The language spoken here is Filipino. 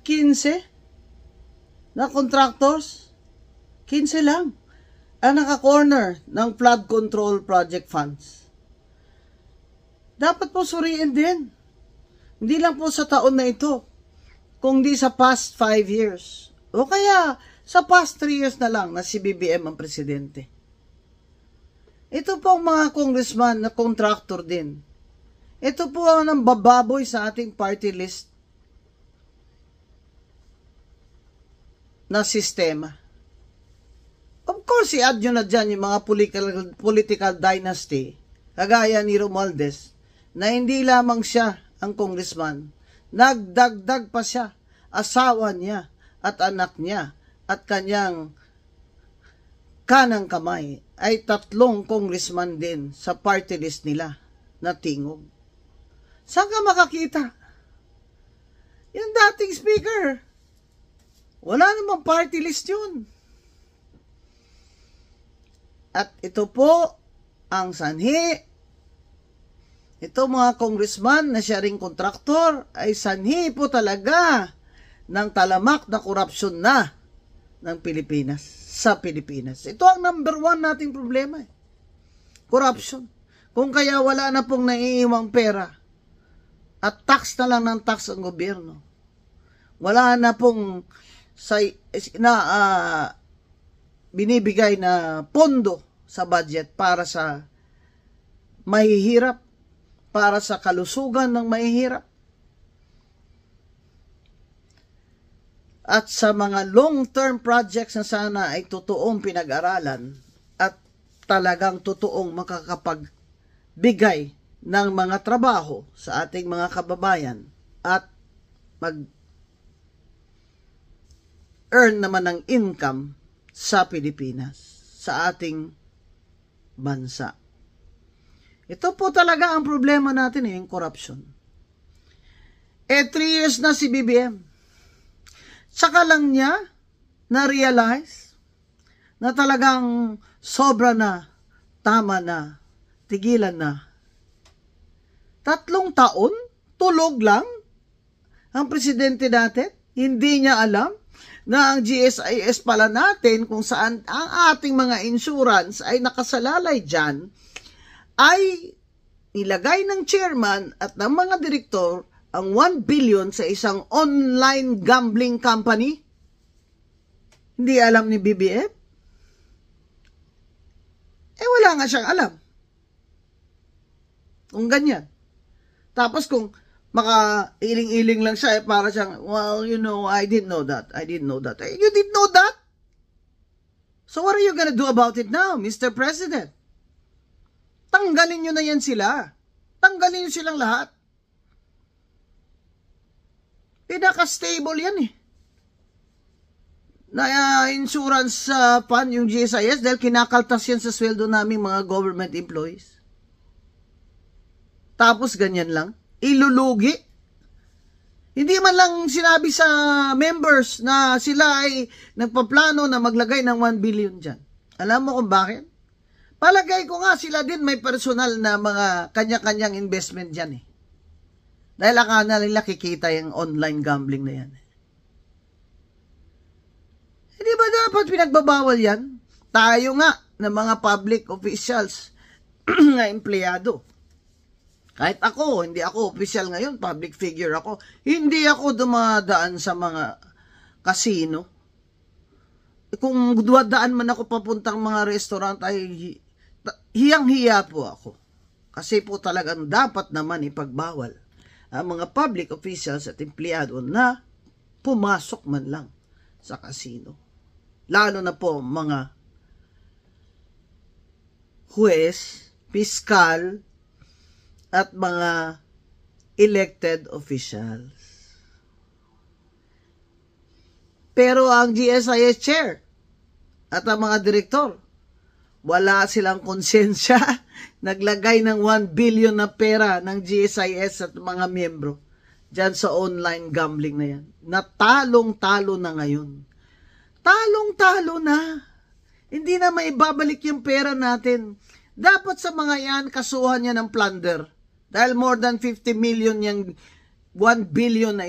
15 na contractors, 15 lang ang naka-corner ng flood control project funds. Dapat po suriin din. Hindi lang po sa taon na ito, kundi sa past 5 years. O kaya sa past 3 years na lang na si BBM ang presidente. Ito po ang mga congressman na contractor din. Ito po ang nambababoy sa ating party list na sistema. Of course, i-add nyo na dyan yung mga political dynasty, kagaya ni Romualdez, na hindi lamang siya ang congressman, nagdagdag pa siya, asawa niya at anak niya at kanyang kanang kamay ay 3 congressman din sa party list nila na tingog. Saan ka makakita? Yung dating speaker, wala namang party list yun. At ito po ang sanhi. Ito mga congressman na siya ring kontraktor ay sanhi po talaga ng talamak na korupsyon na ng Pilipinas, sa Pilipinas. Ito ang number 1 nating problema. Corruption. Kung kaya wala na pong naiiwang pera at tax na lang ng tax ang gobyerno. Wala na pong binibigay na pondo sa budget para sa mahihirap, para sa kalusugan ng mahihirap, at sa mga long-term projects na sana ay totoong pinag-aralan at talagang totoong makakapagbigay ng mga trabaho sa ating mga kababayan at mag-earn naman ng income sa Pilipinas, sa ating bansa. Ito po talaga ang problema natin, yung corruption. 3 years na si BBM. Saka lang niya na-realize na talagang sobra na, tama na, tigilan na. 3 taon, tulog lang ang presidente natin. Hindi niya alam na ang GSIS pala natin, kung saan ang ating mga insurance ay nakasalalay dyan, ay nilagay ng chairman at ng mga direktor ang 1 billion sa isang online gambling company. Hindi alam ni BBM? Wala nga siyang alam. Kung ganyan. Tapos kung maka-iling-iling lang siya, para siyang, well, you know, I didn't know that. I didn't know that. You didn't know that? So what are you gonna do about it now, Mr. President? Tanggalin nyo na yan sila. Tanggalin nyo silang lahat. Pinaka-stable yan na insurance fund yung GSIS dahil kinakaltas yan sa sweldo naming mga government employees. Tapos ganyan lang. Ilulugi. Hindi man lang sinabi sa members na sila ay nagpaplano na maglagay ng 1 billion dyan. Alam mo kung bakit? Palagay ko nga sila din may personal na mga kanya-kanyang investment dyan Dahil akala nila kikita yung online gambling na yan. Hindi ba dapat pinagbabawal yan? Tayo nga ng mga public officials na empleyado. Kahit ako, hindi ako official ngayon, public figure ako. Hindi ako dumadaan sa mga casino. Kung dumadaan man ako papuntang mga restaurant, ay hiyang-hiya po ako. Kasi po talagang dapat naman ipagbawal ang mga public officials at empleyado na pumasok man lang sa casino. Lalo na po mga huwes, piskal, at mga elected officials. Pero ang GSIS chair at ang mga direktor, wala silang konsensya. Naglagay ng 1 billion na pera ng GSIS at mga miyembro dyan sa online gambling na yan. Natalong-talo na ngayon. Talong-talo na. Hindi na maibabalik yung pera natin. Dapat sa mga yan, kasuhan niya ng plunder. Dahil more than 50 million yung 1 billion na